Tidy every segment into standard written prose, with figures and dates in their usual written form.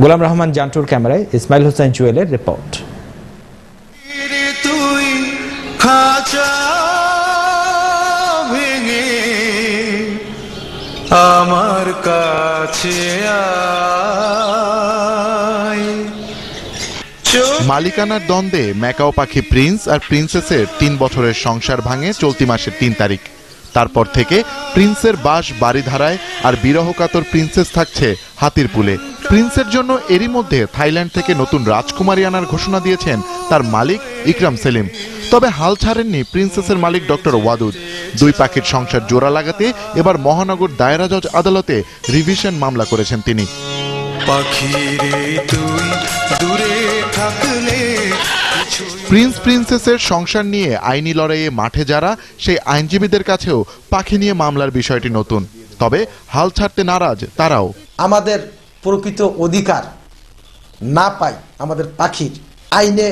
গোলাম রহমান জান্টুর ক্যামেরায় ইসমাইল হোসেন জুয়েলের রিপোর্ট। আমার কাছে মালিকানার দ্বন্দ্বে ম্যাকাও পাখি প্রিন্স আর প্রিন্সেসের ৩ বছরের সংসার ভাঙে চলতি মাসের ৩ তারিখ। তারপর থেকে প্রিন্সের বাস বাড়িধারায় আর বিরহকাতর প্রিন্সেস থাকছে হাতিরপুলে। প্রিন্সের জন্য এরই মধ্যে থাইল্যান্ড থেকে নতুন রাজকুমারী আনার ঘোষণা দিয়েছেন তার মালিক ইকরাম সেলিম। তবে হাল ছাড়েননি প্রিন্সেসের মালিক ডক্টর ওয়াদুদ। ২ পাখির সংসার জোড়া লাগাতে এবার মহানগর দায়রা জজ আদালতে রিভিশন মামলা করেছেন তিনি। প্রিন্স প্রিন্সেসের সংসার নিয়ে আইনি লড়াইয়ে মাঠে যারা, সেই আইনজীবীদের কাছেও পাখি নিয়ে মামলার বিষয়টি নতুন। তবে হাল ছাড়তে নারাজ তারাও। আমাদের প্রকৃত অধিকার না পাই আমাদের পাখির, আইনে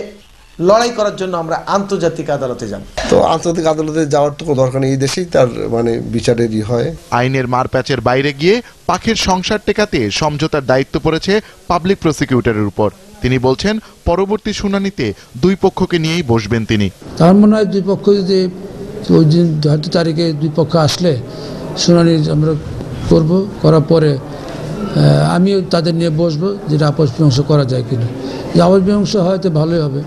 লড়াই করার জন্য আমরা আন্তর্জাতিক আদালতে যাব। তো আন্তর্জাতিক আদালতে যাওয়ার তো কোনো দরকার নেই, এই দেশেই তার বিচারেরই হয়। আইনের মারপ্যাচের বাইরে গিয়ে পাখির সংসার টেকাতে সমঝোতার দায়িত্ব পড়েছে পাবলিক প্রসিকিউটরের উপর। তিনি বলছেন পরবর্তী শুনানিতে ২ পক্ষকে নিয়েই বসবেন তিনি। তার মনে হয় ২ পক্ষ যদি ওই দিন হয়তো তারিখে ২ পক্ষ আসলে শুনানি আমরা করব, করার পরে আমিও তাদের নিয়ে বসবো যেটা আপস মীমাংসা করা যায় কিনা। যে আপস মীমাংসা হয়তো ভালোই হবে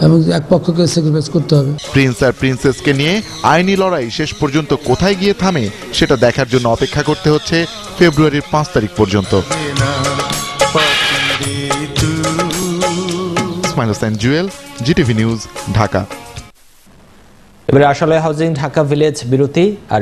এবং এক পক্ষকে স্যাক্রিফাইস করতে হবে। প্রিন্স আর প্রিন্সেসকে নিয়ে আইনি লড়াই শেষ পর্যন্ত কোথায় গিয়ে থামে সেটা দেখার জন্য অপেক্ষা করতে হচ্ছে ফেব্রুয়ারির ৫ তারিখ পর্যন্ত। Ismail Hossain Jewel, GTV news, Dhaka. এবারে আসলে হাউজিং ঢাকা ভিলেজ বিরতি আর